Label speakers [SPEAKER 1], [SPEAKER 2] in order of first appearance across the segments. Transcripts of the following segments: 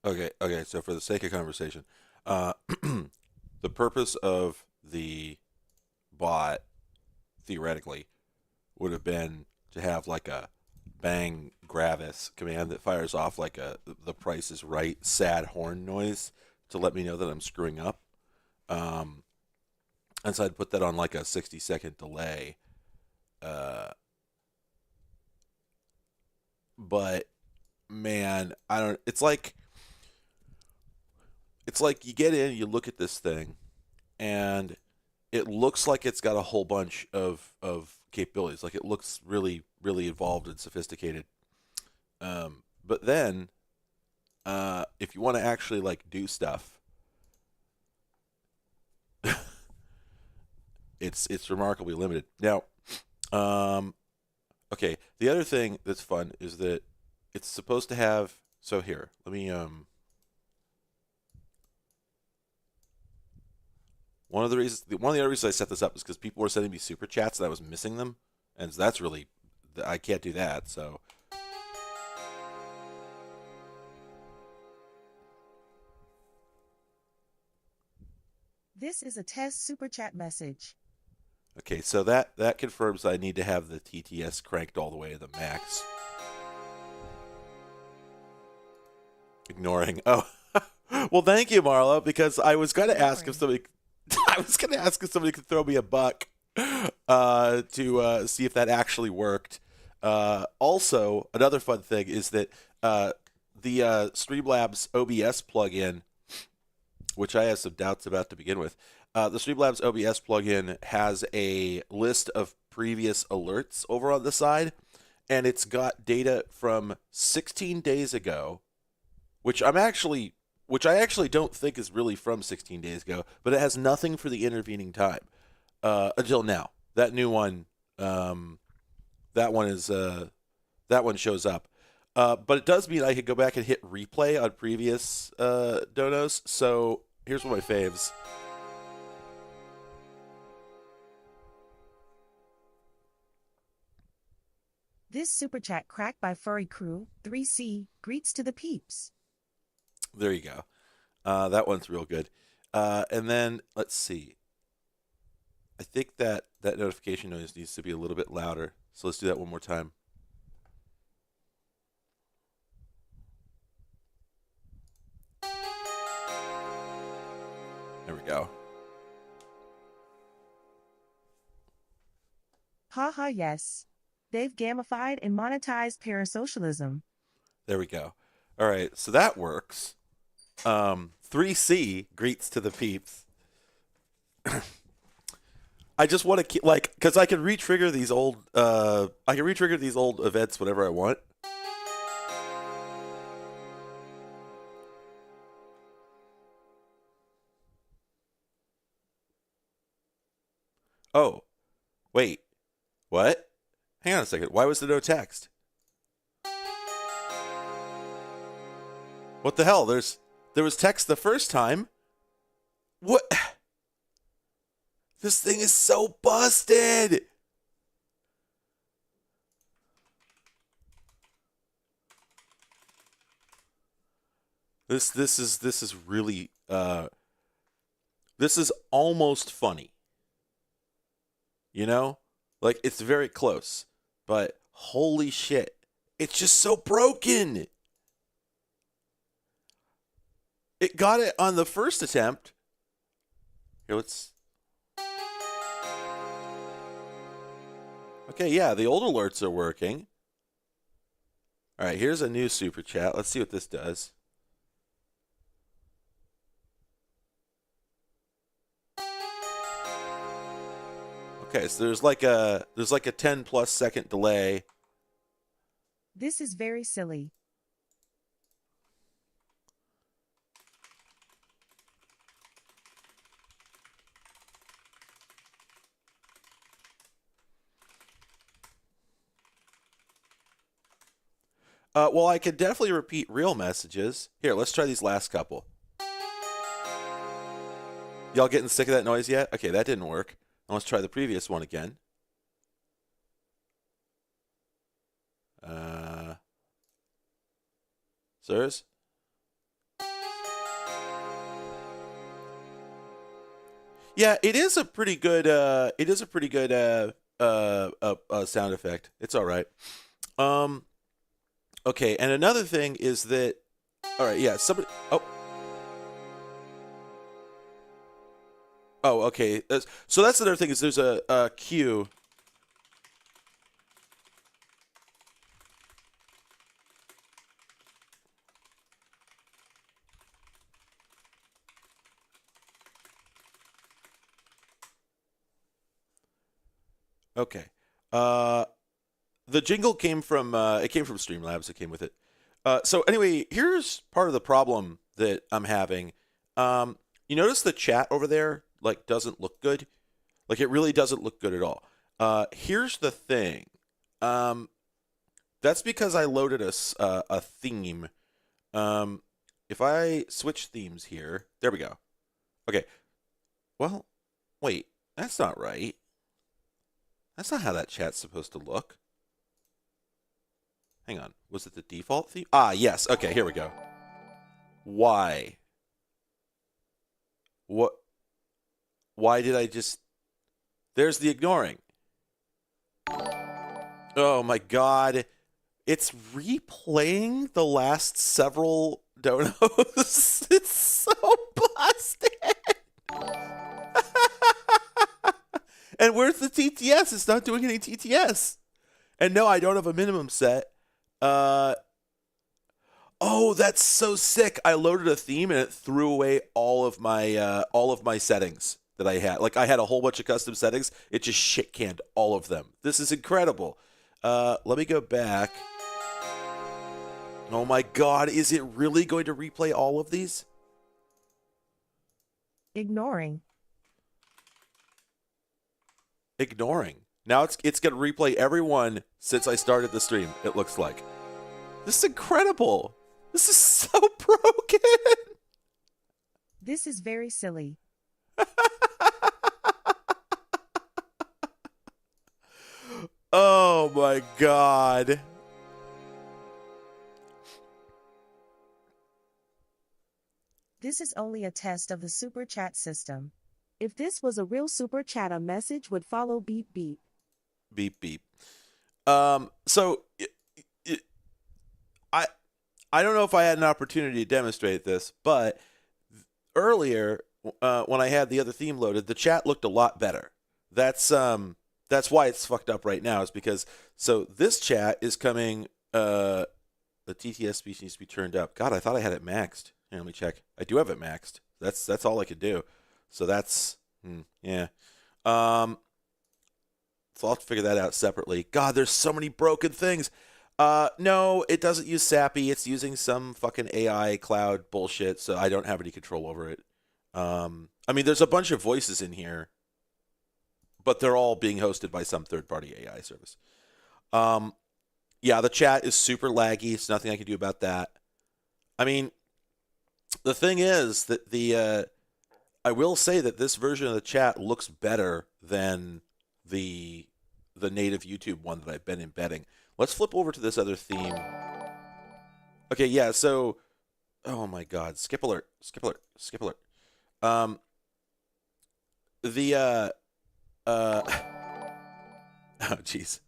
[SPEAKER 1] Okay. So for the sake of conversation, uh, the purpose of the bot theoretically would have been to have like a bang gravis command that fires off like a the Price is Right sad horn noise to let me know that I'm screwing up. Um, and so I'd put that on like a 60-second delay. Uh, but man, I don't. It's like you get in, you look at this thing, and it looks like it's got a whole bunch of capabilities. Like it looks really really involved and sophisticated. But then, if you want to actually like do stuff, it's remarkably limited. Now, um, okay. The other thing that's fun is that it's supposed to have. So here, let me. One of the other reasons I set this up is because people were sending me super chats and I was missing them, and so that's really I can't do that. So
[SPEAKER 2] This is a test super chat message.
[SPEAKER 1] okay, so that confirms I need to have the TTS cranked all the way to the max. Ignoring. Oh, well, thank you, Marla, because I was going to ask if
[SPEAKER 2] Ignoring.
[SPEAKER 1] somebody. I was going to ask if somebody could throw me a buck to see if that actually worked. Also, another fun thing is that the Streamlabs OBS plugin, which I have some doubts about to begin with, the Streamlabs OBS plugin has a list of previous alerts over on the side, and it's got data from 16 days ago, which I actually don't think is really from 16 days ago, but it has nothing for the intervening time until now. That new one, um, that one is that one shows up. But it does mean I could go back and hit replay on previous donos. So here's one of my faves.
[SPEAKER 2] This super chat cracked by Furry Crew 3C greets to the peeps.
[SPEAKER 1] There you go. That one's real good. And then let's see. I think that notification noise needs to be a little bit louder. So let's do that one more time. There we go.
[SPEAKER 2] Haha, yes. They've gamified and monetized parasocialism.
[SPEAKER 1] There we go. All right, so that works. 3C greets to the peeps. I just want to keep like because I can retrigger these old I can retrigger these old events whenever I want. Oh, wait, what? Hang on a second. Why was there no text? What the hell? There was text the first time. What? This thing is so busted. This is really this is almost funny. You know? Like it's very close. But holy shit. It's just so broken. It got it on the first attempt. Here, let's. Okay, yeah, the old alerts are working. All right, here's a new super chat. Let's see what this does. Okay, so there's like a 10 plus second delay.
[SPEAKER 2] This is very silly.
[SPEAKER 1] Well, I could definitely repeat real messages. Here, let's try these last couple. Y'all getting sick of that noise yet? Okay, that didn't work. Now let's try the previous one again. Uh, Sirs? Yeah, it is a pretty good. It is a pretty good sound effect. It's all right. Um. Okay, and another thing is that. All right. Yeah. Somebody. Oh. Oh. Okay. So that's another thing is there's a queue. Okay. Uh. The jingle came from it came from Streamlabs. It came with it. So anyway, here's part of the problem that I'm having. You notice the chat over there like doesn't look good. Like it really doesn't look good at all. Here's the thing. Um, that's because I loaded a theme. Um, if I switch themes here, there we go. Okay. Well, wait, that's not right. That's not how that chat's supposed to look. Hang on. Was it the default theme? Ah, yes. Okay, here we go. Why? What? Why did I just? There's the ignoring. Oh my god. It's replaying the last several donos. It's so busted. And where's the TTS? It's not doing any TTS. And no, I don't have a minimum set. Uh Oh, that's so sick. I loaded a theme and it threw away all of my settings that I had. Like I had a whole bunch of custom settings. It just shit canned all of them. This is incredible. Let me go back. Oh my god, is it really going to replay all of these?
[SPEAKER 2] Ignoring.
[SPEAKER 1] Ignoring. Now it's going to replay every one since I started the stream, it looks like. This is incredible. This is so broken.
[SPEAKER 2] This is very silly.
[SPEAKER 1] Oh my god.
[SPEAKER 2] This is only a test of the super chat system. If this was a real super chat, a message would follow beep beep.
[SPEAKER 1] Beep beep. So I I don't know if I had an opportunity to demonstrate this, but earlier when I had the other theme loaded, the chat looked a lot better. That's why it's fucked up right now. Is because so this chat is coming. The TTS speech needs to be turned up. God, I thought I had it maxed. Here, let me check. I do have it maxed. That's all I could do. So that's yeah. Um, so I'll have to figure that out separately. God, there's so many broken things. No, it doesn't use Sappy. It's using some fucking AI cloud bullshit, so I don't have any control over it. I mean, there's a bunch of voices in here, but they're all being hosted by some third-party AI service. Um, yeah, the chat is super laggy. It's nothing I can do about that. I mean, the thing is that I will say that this version of the chat looks better than the the native YouTube one that I've been embedding. Let's flip over to this other theme. Okay, yeah, so oh my god, skip alert, skip alert, skip alert. Um the uh oh jeez.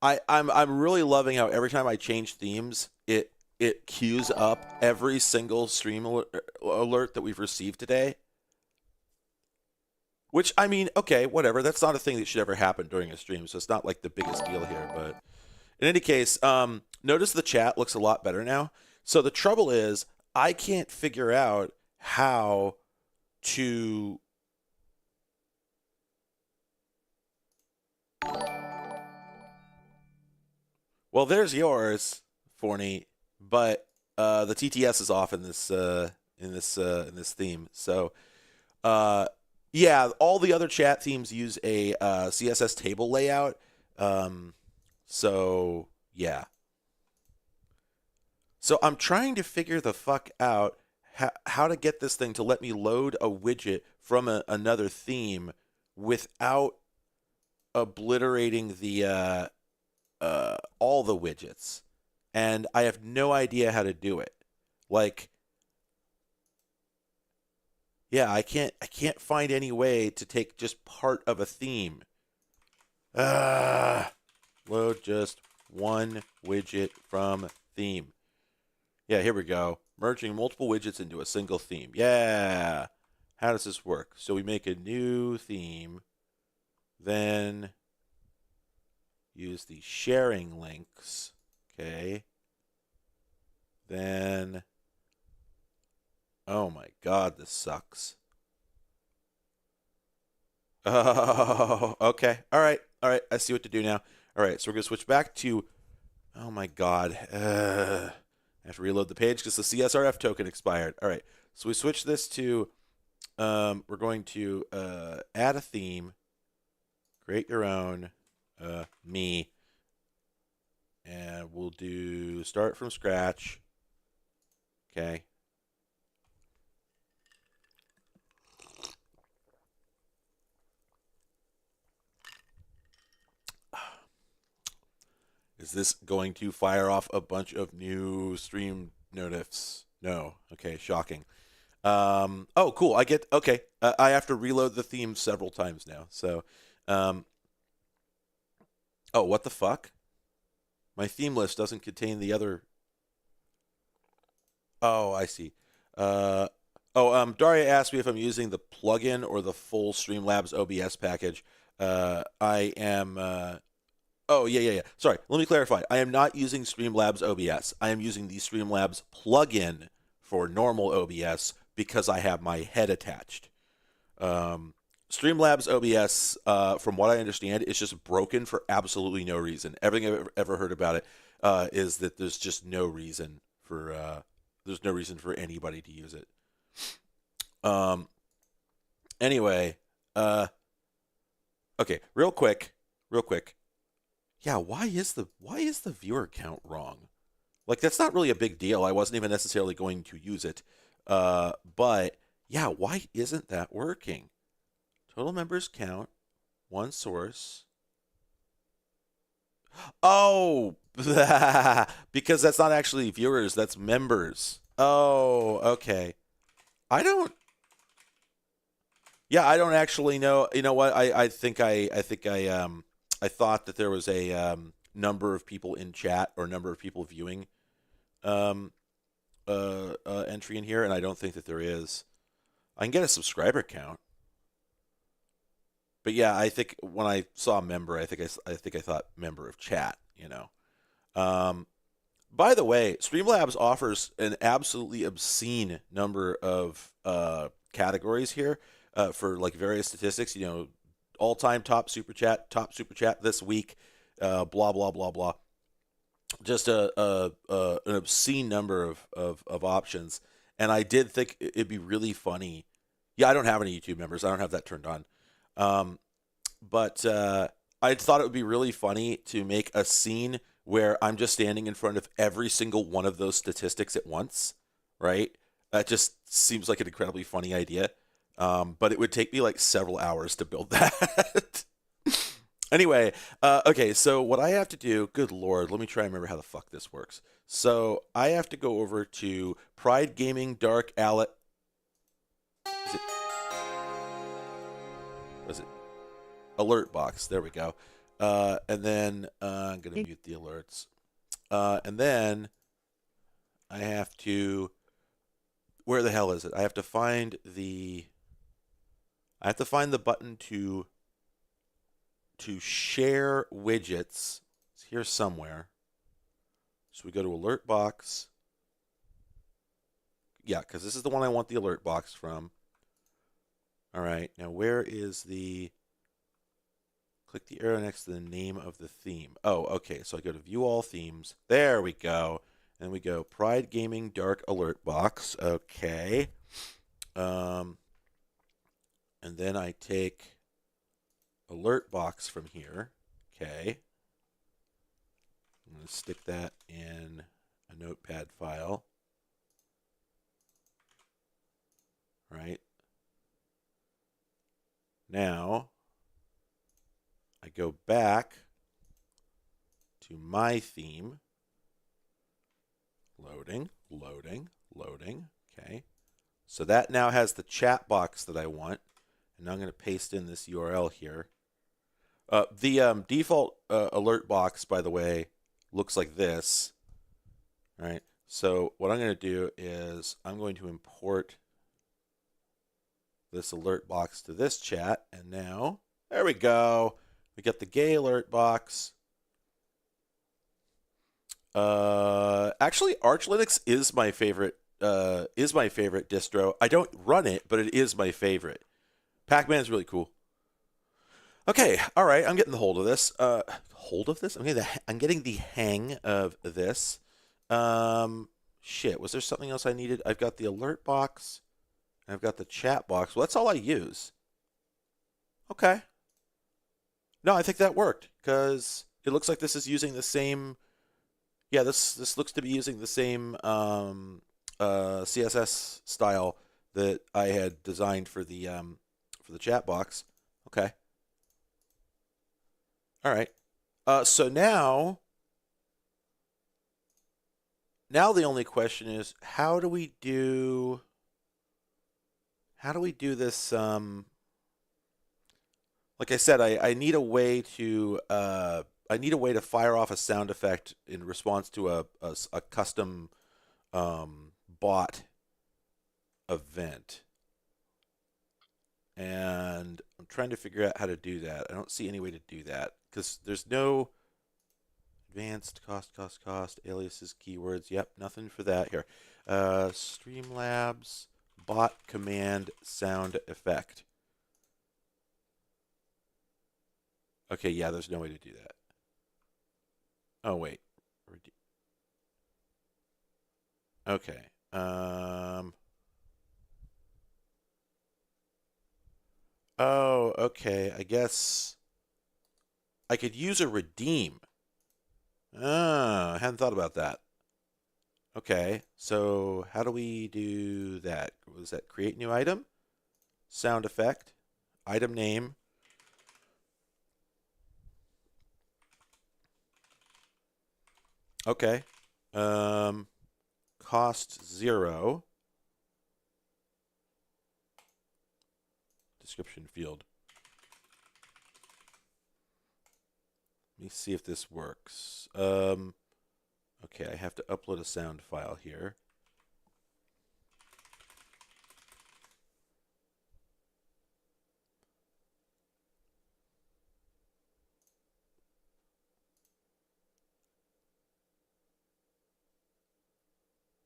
[SPEAKER 1] I'm really loving how every time I change themes, it queues up every single stream alert that we've received today. Which I mean, okay, whatever. That's not a thing that should ever happen during a stream, so it's not like the biggest deal here. But in any case, notice the chat looks a lot better now. So the trouble is, I can't figure out how to. Well, there's yours, Forney, but the TTS is off in this theme. So yeah, all the other chat themes use a CSS table layout. Um, so yeah. So I'm trying to figure the fuck out how to get this thing to let me load a widget from another theme without obliterating the all the widgets. And I have no idea how to do it. Like, Yeah, I can't find any way to take just part of a theme. Ah, load just one widget from theme. Yeah, here we go. Merging multiple widgets into a single theme. Yeah. How does this work? So we make a new theme, then use the sharing links. Okay. Then, oh my God, this sucks. Oh, okay. All right. All right. I see what to do now. All right. So we're going to switch back to, oh my God. I have to reload the page because the CSRF token expired. All right. So we switch this to, we're going to add a theme, create your own, me, and we'll do start from scratch. Okay. Is this going to fire off a bunch of new stream notifs? No. Okay, shocking. Oh, cool. I get, okay. I have to reload the theme several times now. So, um, oh, what the fuck? My theme list doesn't contain the other. Oh, I see. Uh, Daria asked me if I'm using the plugin or the full Streamlabs OBS package. I am. Oh, yeah, yeah, yeah. Sorry. Let me clarify. I am not using Streamlabs OBS. I am using the Streamlabs plugin for normal OBS because I have my head attached. Um, Streamlabs OBS, from what I understand, is just broken for absolutely no reason. Everything I've ever heard about it is that there's just no reason for there's no reason for anybody to use it. Um, anyway, uh, okay, real quick. Yeah, why is the viewer count wrong? Like that's not really a big deal. I wasn't even necessarily going to use it. But yeah, why isn't that working? Total members count, one source. Oh, because that's not actually viewers, that's members. Oh, okay. I don't. Yeah, I don't actually know. You know what? I thought that there was a number of people in chat or number of people viewing um entry in here, and I don't think that there is. I can get a subscriber count, but yeah, I think when I saw member, I thought member of chat. Um, by the way, Streamlabs offers an absolutely obscene number of categories here for like various statistics. All-time top super chat this week, blah blah blah blah. Just an obscene number of options, and I did think it'd be really funny. Yeah, I don't have any YouTube members. I don't have that turned on. Um, but I thought it would be really funny to make a scene where I'm just standing in front of every single one of those statistics at once, right? That just seems like an incredibly funny idea. But it would take me like several hours to build that. Anyway, okay, so what I have to do, good lord, let me try and remember how the fuck this works. So I have to go over to Pride Gaming Dark Allet. Is it, was it alert box? There we go. And then I'm going to mute the alerts. And then I have to, where the hell is it? I have to find the button to share widgets. It's here somewhere. So we go to alert box. Yeah, because this is the one I want the alert box from. All right, now where is the, click the arrow next to the name of the theme. Oh, okay, so I go to view all themes. There we go. And we go Pride Gaming Dark Alert Box. Okay. And then I take alert box from here. Okay. I'm going to stick that in a notepad file. Right. Now I go back to my theme. Loading, loading, loading. Okay. So that now has the chat box that I want. And now I'm going to paste in this URL here. The default alert box, by the way, looks like this. All right. So what I'm going to do is I'm going to import this alert box to this chat. And now, there we go. We got the gay alert box. Actually, Arch Linux is my favorite distro. I don't run it, but it is my favorite. Pac-Man is really cool. Okay, all right, I'm getting the hold of this. I'm getting the hang of this. Shit, was there something else I needed? I've got the alert box. And I've got the chat box. Well, that's all I use. Okay. No, I think that worked because it looks like this is using the same. Yeah, this looks to be using the same CSS style that I had designed for the chat box. Okay. All right. So now the only question is how do we do this? Like I said, I need a way to fire off a sound effect in response to a custom bot event. And I'm trying to figure out how to do that. I don't see any way to do that because there's no advanced cost, aliases, keywords. Yep, nothing for that here. Streamlabs bot command sound effect. Okay, yeah, there's no way to do that. Oh, wait. Okay. Oh, okay. I guess I could use a redeem. I hadn't thought about that. Okay, so how do we do that? Was that create new item? Sound effect, item name. Okay. Cost 0. Description field. Let me see if this works. Okay, I have to upload a sound file here.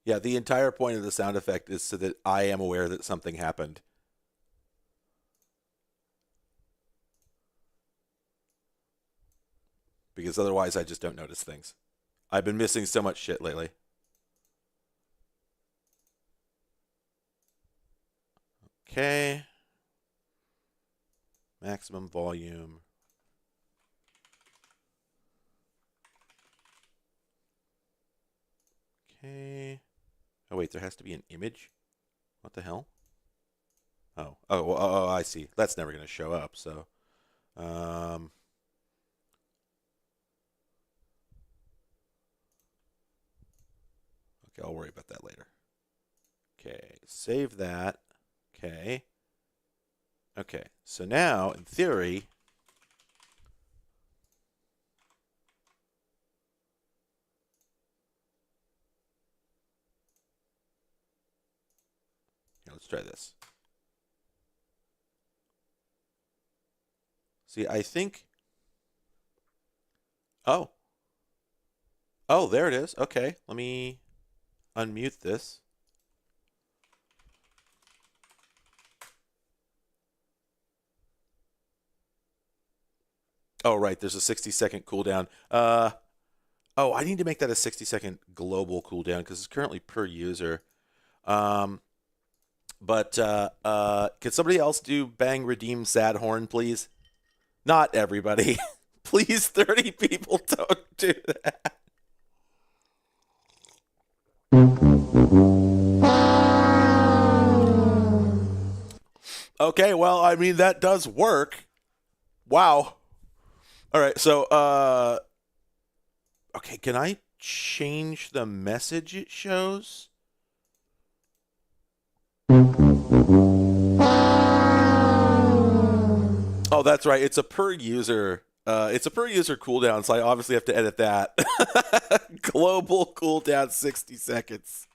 [SPEAKER 1] Yeah, the entire point of the sound effect is so that I am aware that something happened. Because otherwise I just don't notice things. I've been missing so much shit lately. Okay. Maximum volume. Okay. Oh, wait, there has to be an image? What the hell? Oh, I see. That's never going to show up, so. Okay, I'll worry about that later. Okay, save that. Okay. Okay, so now, in theory, here, let's try this. See, I think. Oh. Oh, there it is. Okay, let me unmute this. Oh, right, there's a 60-second cooldown. Oh, I need to make that a 60-second global cooldown because it's currently per user. But could somebody else do bang redeem sad horn, please? Not everybody. Please, 30 people don't do that. Okay, well, I mean, that does work. Wow. All right, so, okay, can I change the message it shows? Oh, that's right. It's a per user. It's a per user cooldown, so I obviously have to edit that. Global cooldown 60 seconds.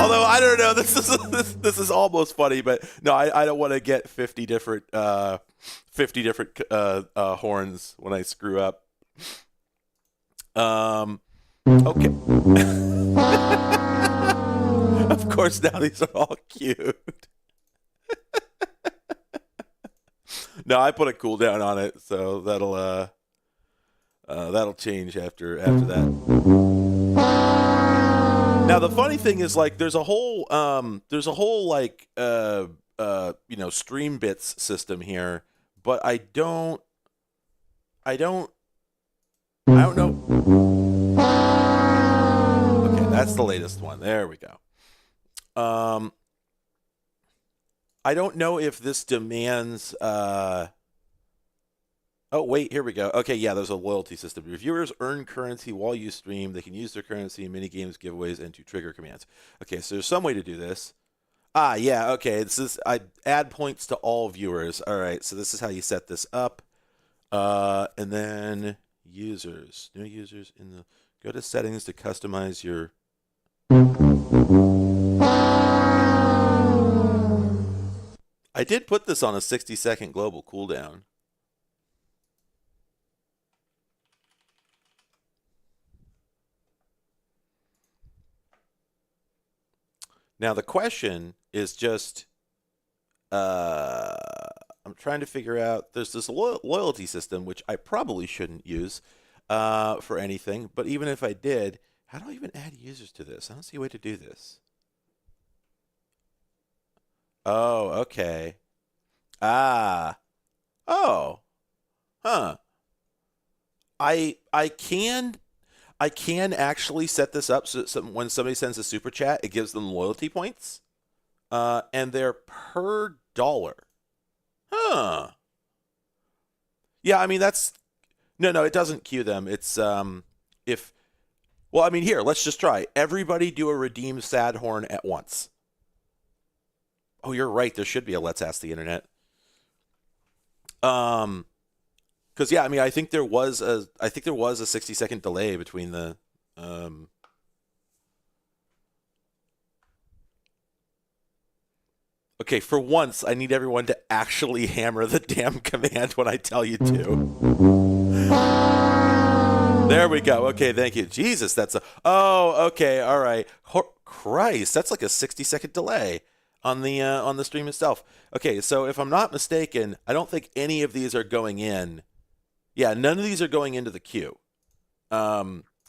[SPEAKER 1] Although I don't know, this is almost funny, but no, I don't want to get 50 different 50 different horns when I screw up. Okay. Of course, now these are all cute. No, I put a cooldown on it, so that'll change after that. Now the funny thing is, like, there's a whole like stream bits system here, but I don't know. Okay, that's the latest one. There we go. I don't know if this demands. Oh, wait, here we go. Okay, yeah, there's a loyalty system. Viewers earn currency while you stream. They can use their currency in mini games, giveaways, and to trigger commands. Okay, so there's some way to do this. Ah, yeah, okay. This is I add points to all viewers. All right, so this is how you set this up. And then users, new users in the go to settings to customize your. I did put this on a 60-second global cooldown. Now the question is just, I'm trying to figure out. There's this loyalty system which I probably shouldn't use for anything, but even if I did, how do I even add users to this? I don't see a way to do this. Oh, okay. Ah. Oh. Huh. I can actually set this up so that when somebody sends a super chat, it gives them loyalty points, and they're per dollar. Huh. Yeah, I mean that's no, it doesn't queue them. It's if well, I mean here, let's just try. Everybody do a redeem sad horn at once. Oh, you're right. There should be a let's ask the internet. Because yeah, I mean, I think there was a 60-second delay between the. Okay, for once, I need everyone to actually hammer the damn command when I tell you to. There we go. Okay, thank you. Jesus, that's a. Oh, okay, all right. Christ, that's like a 60-second delay on the stream itself. Okay, so if I'm not mistaken, I don't think any of these are going in. Yeah, none of these are going into the queue,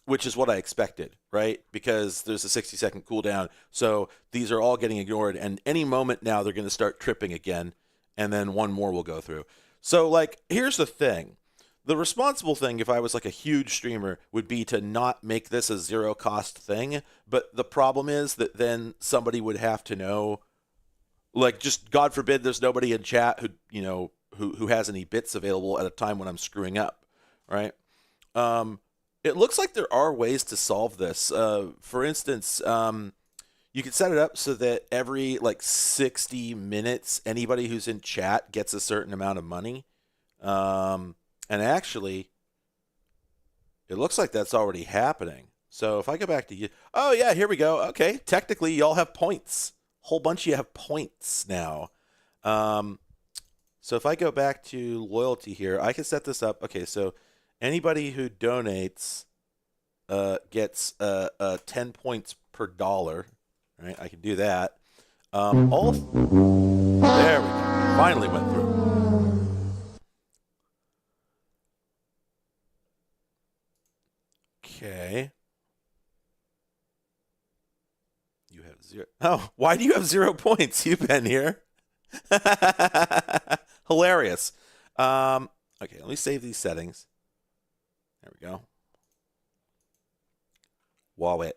[SPEAKER 1] which is what I expected, right? Because there's a 60-second cooldown, so these are all getting ignored, and any moment now they're going to start tripping again, and then one more will go through. So, like, here's the thing. The responsible thing, if I was like a huge streamer, would be to not make this a zero-cost thing, but the problem is that then somebody would have to know, like, just God forbid there's nobody in chat who has any bits available at a time when I'm screwing up, right? It looks like there are ways to solve this. For instance, you could set it up so that every like 60 minutes, anybody who's in chat gets a certain amount of money. And actually, it looks like that's already happening. So if I go back to you, oh yeah, here we go. Okay, technically y'all have points. Whole bunch of you have points now. So if I go back to loyalty here, I can set this up. Okay, so anybody who donates gets 10 points per dollar. Right, I can do that. All there we go. Finally went through. Okay. You have 0. Oh, why do you have 0 points? You've been here. Hilarious. Okay, let me save these settings. There we go. Wallet.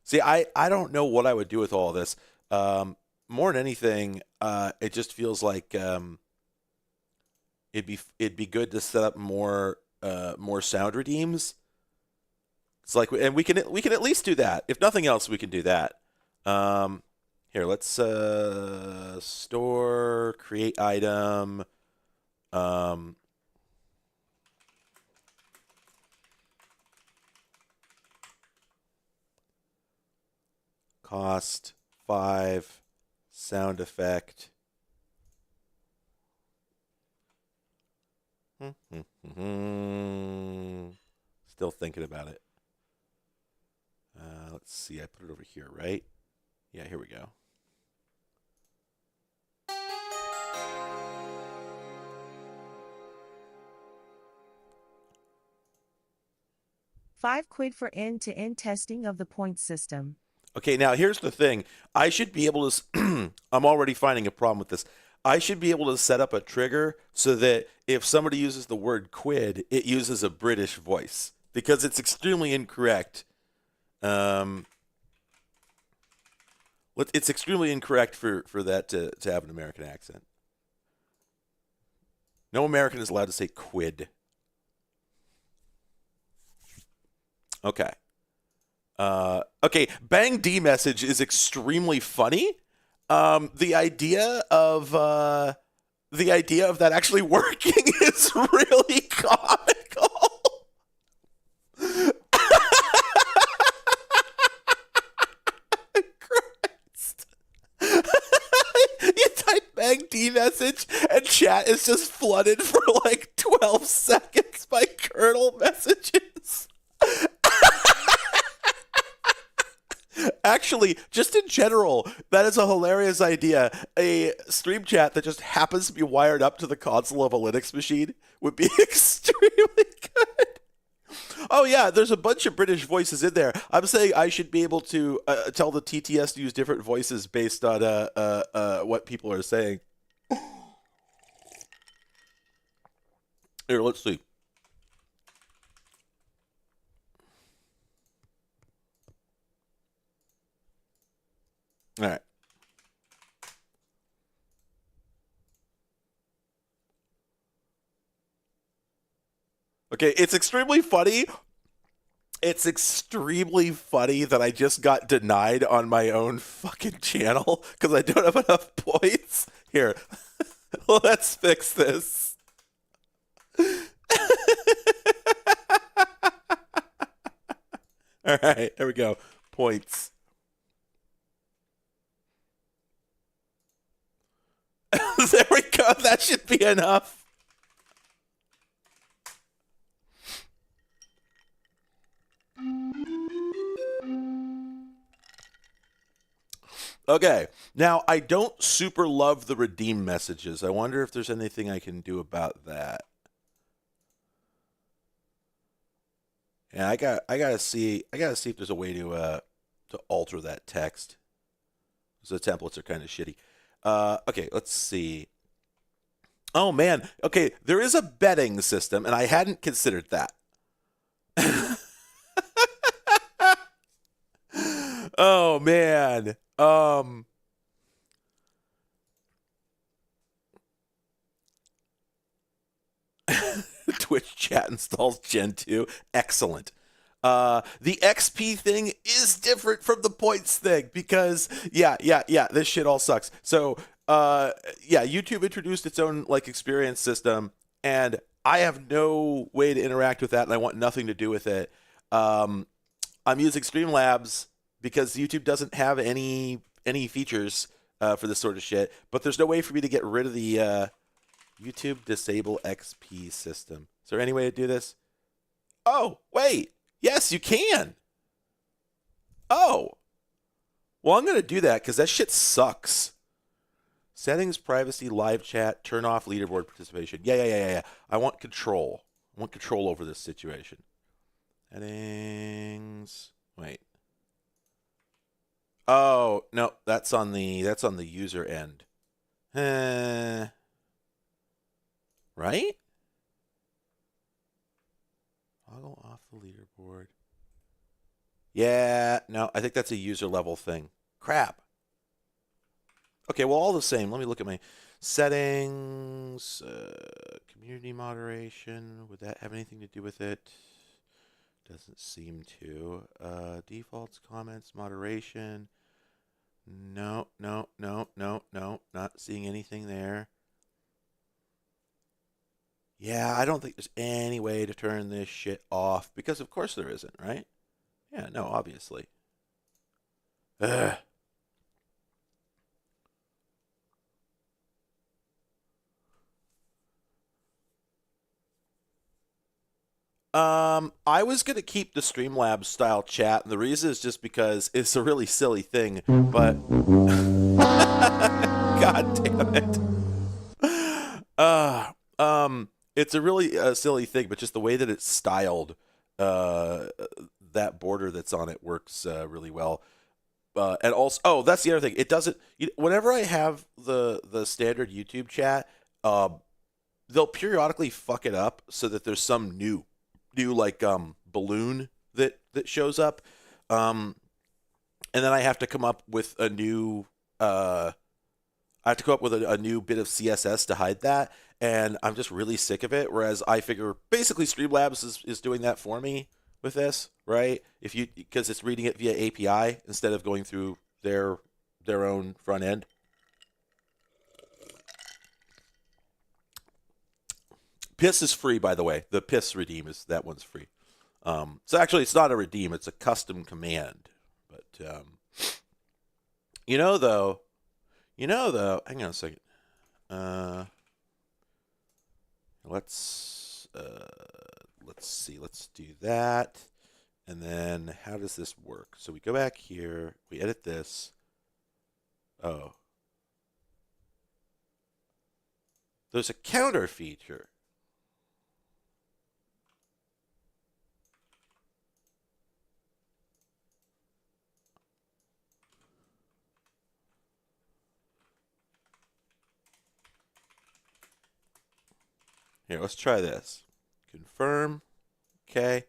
[SPEAKER 1] See, I don't know what I would do with all this. more than anything, it just feels like it'd be good to set up more sound redeems. It's like, and we can at least do that. If nothing else, we can do that. Um, Here, let's store create item. Um, Cost 5 sound effect. Still thinking about it. Let's see. I put it over here, right? Yeah, here we go.
[SPEAKER 2] £5 for end-to-end testing of the point system.
[SPEAKER 1] Okay, now here's the thing. I should be able to. I'm already finding a problem with this. I should be able to set up a trigger so that if somebody uses the word quid, it uses a British voice because it's extremely incorrect. Um, it's extremely incorrect for that to have an American accent. No American is allowed to say quid. Okay. Okay, Bang D message is extremely funny. The idea of that actually working is really comical. Christ. You type Bang D message and chat is just flooded for like 12 seconds by kernel messages. Actually, just in general, that is a hilarious idea. A stream chat that just happens to be wired up to the console of a Linux machine would be extremely good. Oh yeah, there's a bunch of British voices in there. I'm saying I should be able to tell the TTS to use different voices based on what people are saying. Here, let's see. All right. Okay, it's extremely funny. It's extremely funny that I just got denied on my own fucking channel because I don't have enough points. Here, let's fix this. All right, there we go. Points. There we go. That should be enough. Okay. Now, I don't super love the redeem messages. I wonder if there's anything I can do about that. Yeah, I gotta see if there's a way to alter that text. So the templates are kind of shitty. Okay, let's see. Oh man. Okay, there is a betting system, and I hadn't considered that. Oh man. Twitch chat installs Gen 2. Excellent. The XP thing is different from the points thing because yeah, this shit all sucks. So yeah, YouTube introduced its own like experience system, and I have no way to interact with that, and I want nothing to do with it. Um, I'm using Streamlabs because YouTube doesn't have any features for this sort of shit, but there's no way for me to get rid of the YouTube disable XP system. Is there any way to do this? Oh, wait. Yes, you can. Oh. Well, I'm going to do that because that shit sucks. Settings, privacy, live chat, turn off leaderboard participation. Yeah. I want control. I want control over this situation. Settings. Wait. Oh, no, that's on the user end. Right? Toggle off the leaderboard. Yeah, no, I think that's a user level thing. Crap. Okay, well, all the same. Let me look at my settings. Community moderation. Would that have anything to do with it? Doesn't seem to. Defaults, comments, moderation. No, no, no, no, no. Not seeing anything there. Yeah, I don't think there's any way to turn this shit off because, of course, there isn't, right? Yeah, no, obviously. Ugh. I was gonna keep the Streamlabs style chat, and the reason is just because it's a really silly thing. But God damn it, uh, it's a really silly thing. But just the way that it's styled, uh, that border that's on it works really well. And also, oh, that's the other thing. It doesn't. Whenever I have the standard YouTube chat, they'll periodically fuck it up so that there's some new like balloon that shows up, and then I have to come up with a new I have to come up with a new bit of CSS to hide that, and I'm just really sick of it. Whereas I figure basically Streamlabs is doing that for me with this, right? If you because it's reading it via API instead of going through their own front end. Piss is free, by the way. The piss redeem is that one's free. So actually, it's not a redeem; it's a custom command. But you know, though, hang on a second. Uh, let's see. Let's do that, and then how does this work? So we go back here. We edit this. Oh, there's a counter feature. Here, let's try this. Confirm. Okay.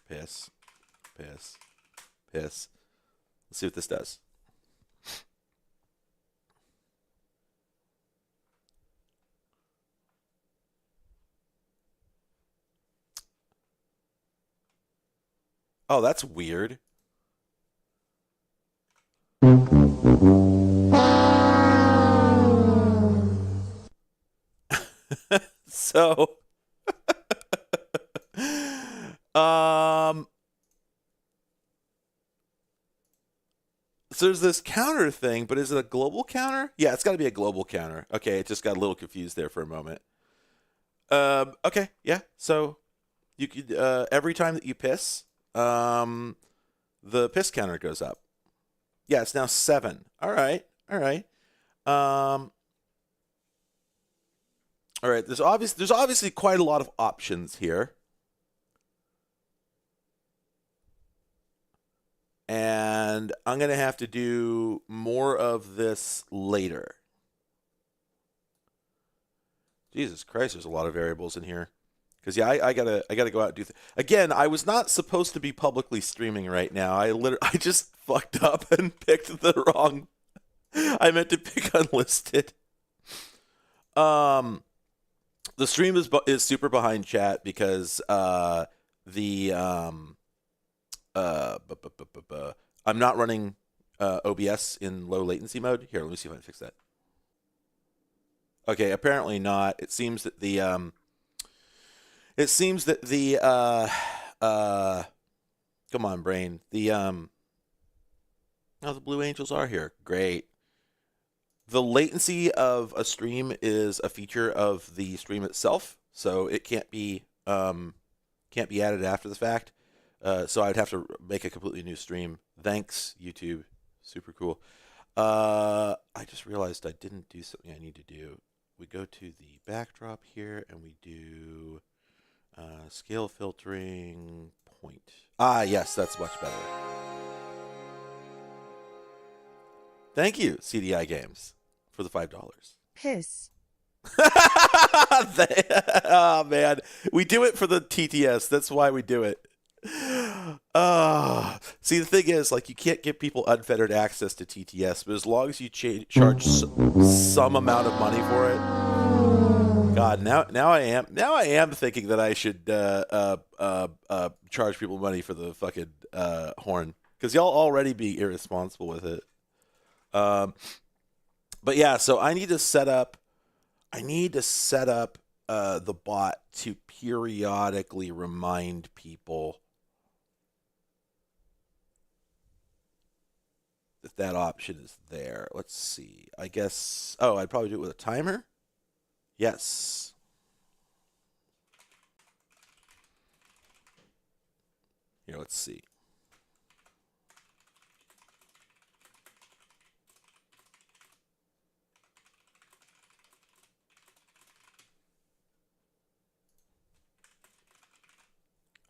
[SPEAKER 1] Piss. Piss. Piss. Let's see what this does. Oh, that's weird. So, um, so there's this counter thing, but is it a global counter? Yeah, it's got to be a global counter. Okay, it just got a little confused there for a moment. Okay, yeah. So you could every time that you piss, the piss counter goes up. Yeah, it's now 7. All right, all right. Um, all right. There's obviously quite a lot of options here, and I'm gonna have to do more of this later. Jesus Christ, there's a lot of variables in here. Because yeah, I gotta go out and do again. I was not supposed to be publicly streaming right now. I just fucked up and picked the wrong. I meant to pick unlisted. Um, the stream is super behind chat because the I'm not running OBS in low latency mode. Here, let me see if I can fix that. Okay, apparently not. It seems that the uh come on brain. Oh, the Blue Angels are here. Great. The latency of a stream is a feature of the stream itself, so it can't be added after the fact. So I'd have to make a completely new stream. Thanks, YouTube. Super cool. I just realized I didn't do something I need to do. We go to the backdrop here and we do scale filtering point. Ah, yes, that's much better. Thank you, CDI Games, for the $5.
[SPEAKER 2] Piss.
[SPEAKER 1] Oh man, we do it for the TTS. That's why we do it. See, the thing is, like, you can't give people unfettered access to TTS, but as long as you charge some amount of money for it, God, now I am thinking that I should charge people money for the fucking horn, because y'all already be irresponsible with it. Um, but yeah, so I need to set up. The bot to periodically remind people that that option is there. Let's see. I guess. Oh, I'd probably do it with a timer. Yes. Here, let's see.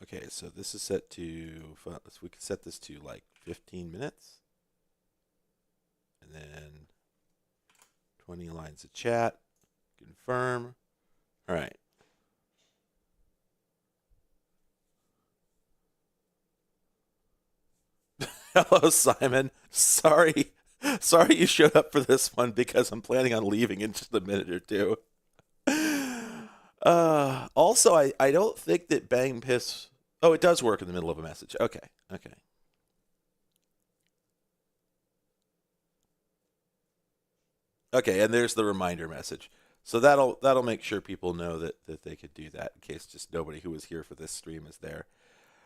[SPEAKER 1] Okay, so this is set to. We can set this to like 15 minutes, and then 20 lines of chat. Confirm. All right. Hello, Simon. Sorry you showed up for this one because I'm planning on leaving in just a minute or two. Also, I don't think that Bang Piss. Oh, it does work in the middle of a message. Okay, okay, okay. And there's the reminder message. So that'll make sure people know that they could do that in case just nobody who was here for this stream is there.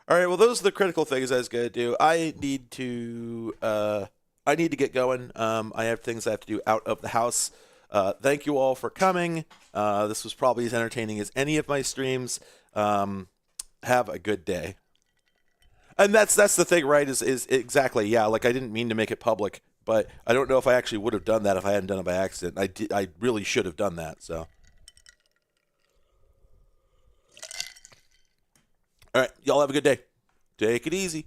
[SPEAKER 1] All right. Well, those are the critical things I was gonna do. I need to get going. I have things I have to do out of the house. Thank you all for coming. This was probably as entertaining as any of my streams. Have a good day. And that's the thing, right? Is exactly, yeah. Like, I didn't mean to make it public, but I don't know if I actually would have done that if I hadn't done it by accident. I really should have done that. So, all right, y'all have a good day. Take it easy.